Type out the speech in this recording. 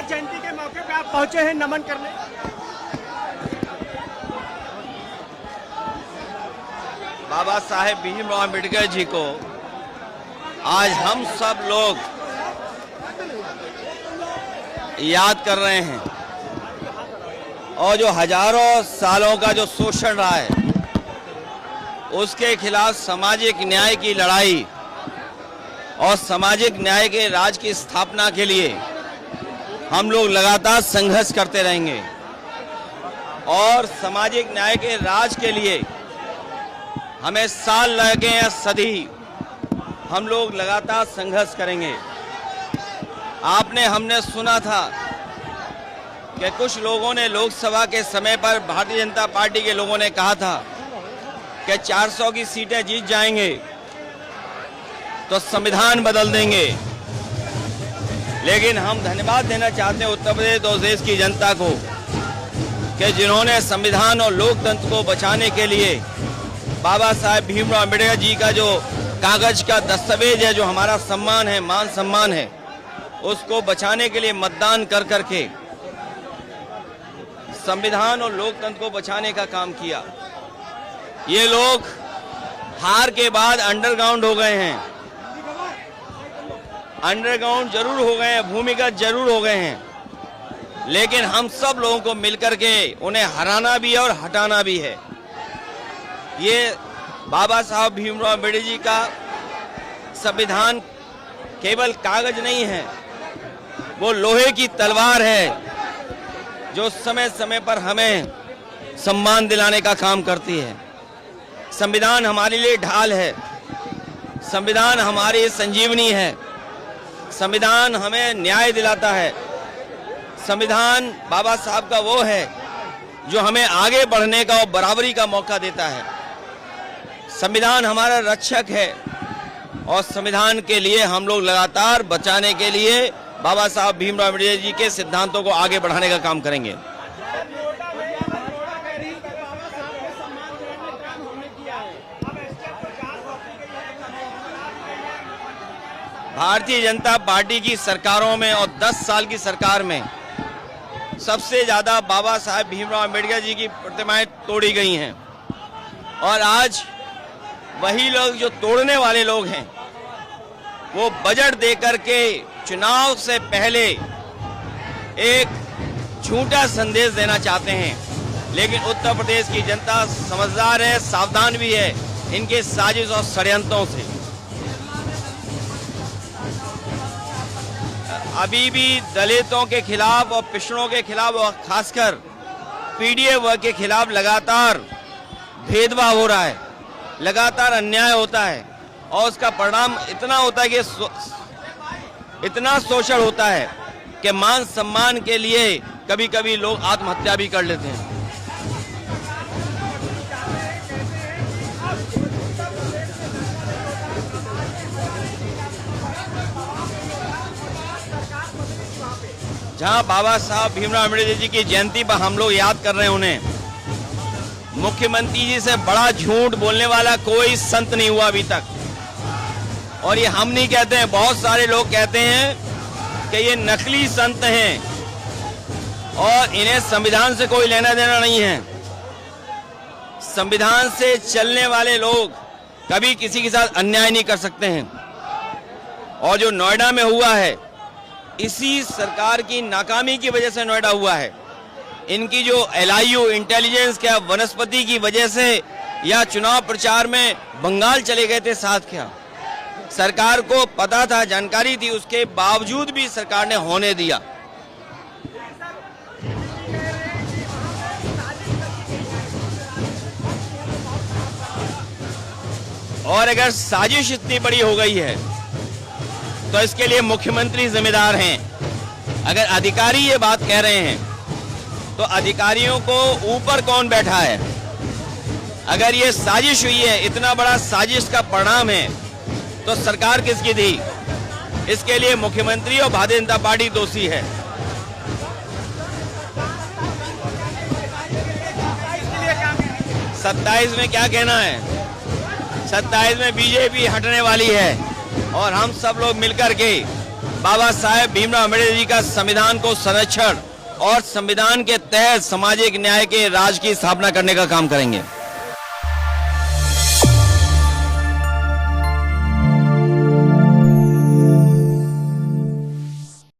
जयंती के मौके पे आप पहुंचे हैं नमन करने। बाबा साहेब भीमराव अम्बेडकर जी को आज हम सब लोग याद कर रहे हैं और जो हजारों सालों का जो शोषण रहा है उसके खिलाफ सामाजिक न्याय की लड़ाई और सामाजिक न्याय के राज की स्थापना के लिए हम लोग लगातार संघर्ष करते रहेंगे और सामाजिक न्याय के राज के लिए हमें साल लगे या सदी हम लोग लगातार संघर्ष करेंगे। हमने सुना था कि कुछ लोगों ने लोकसभा के समय पर भारतीय जनता पार्टी के लोगों ने कहा था कि 400 की सीटें जीत जाएंगे तो संविधान बदल देंगे, लेकिन हम धन्यवाद देना चाहते हैं उत्तर प्रदेश और देश की जनता को कि जिन्होंने संविधान और लोकतंत्र को बचाने के लिए बाबा साहेब भीमराव अम्बेडकर जी का जो कागज का दस्तावेज है, जो हमारा सम्मान है, मान सम्मान है, उसको बचाने के लिए मतदान कर करके संविधान और लोकतंत्र को बचाने का काम किया। ये लोग हार के बाद अंडरग्राउंड हो गए हैं, अंडरग्राउंड जरूर हो गए हैं, भूमिगत जरूर हो गए हैं, लेकिन हम सब लोगों को मिलकर के उन्हें हराना भी है और हटाना भी है। ये बाबा साहब भीमराव अम्बेडकर जी का संविधान केवल कागज नहीं है, वो लोहे की तलवार है जो समय समय पर हमें सम्मान दिलाने का काम करती है। संविधान हमारे लिए ढाल है, संविधान हमारी संजीवनी है, संविधान हमें न्याय दिलाता है। संविधान बाबा साहब का वो है जो हमें आगे बढ़ने का और बराबरी का मौका देता है। संविधान हमारा रक्षक है और संविधान के लिए हम लोग लगातार बचाने के लिए बाबा साहब भीमराव अम्बेडकर जी के सिद्धांतों को आगे बढ़ाने का काम करेंगे। भारतीय जनता पार्टी की सरकारों में और 10 साल की सरकार में सबसे ज्यादा बाबा साहेब भीमराव अम्बेडकर जी की प्रतिमाएं तोड़ी गई हैं और आज वही लोग जो तोड़ने वाले लोग हैं वो बजट देकर के चुनाव से पहले एक झूठा संदेश देना चाहते हैं, लेकिन उत्तर प्रदेश की जनता समझदार है, सावधान भी है इनके साजिश और षड्यंत्रों से। अभी भी दलितों के खिलाफ और पिछड़ों के खिलाफ और खासकर पीडीए वर्ग के खिलाफ लगातार भेदभाव हो रहा है, लगातार अन्याय होता है और उसका परिणाम इतना होता है कि इतना शोषण होता है कि मान सम्मान के लिए कभी कभी लोग आत्महत्या भी कर लेते हैं। जहां बाबा साहब भीमराव अम्बेडकर जी की जयंती पर हम लोग याद कर रहे हैं उन्हें, मुख्यमंत्री जी से बड़ा झूठ बोलने वाला कोई संत नहीं हुआ अभी तक। और ये हम नहीं कहते हैं, बहुत सारे लोग कहते हैं कि ये नकली संत हैं और इन्हें संविधान से कोई लेना देना नहीं है। संविधान से चलने वाले लोग कभी किसी के साथ अन्याय नहीं कर सकते हैं। और जो नोएडा में हुआ है, इसी सरकार की नाकामी की वजह से नोएडा हुआ है। इनकी जो LIU इंटेलिजेंस क्या वनस्पति की वजह से या चुनाव प्रचार में बंगाल चले गए थे साथ, क्या सरकार को पता था, जानकारी थी, उसके बावजूद भी सरकार ने होने दिया। और अगर साजिश इतनी बड़ी हो गई है तो इसके लिए मुख्यमंत्री जिम्मेदार हैं। अगर अधिकारी ये बात कह रहे हैं तो अधिकारियों को ऊपर कौन बैठा है? अगर ये साजिश हुई है, इतना बड़ा साजिश का परिणाम है, तो सरकार किसकी थी? इसके लिए मुख्यमंत्री और भारतीय जनता पार्टी दोषी है। 27 में क्या कहना है? 27 में बीजेपी हटने वाली है और हम सब लोग मिलकर के बाबा साहेब भीमराव अम्बेडकर जी का संविधान को संरक्षण और संविधान के तहत सामाजिक न्याय के राज की स्थापना करने का काम करेंगे।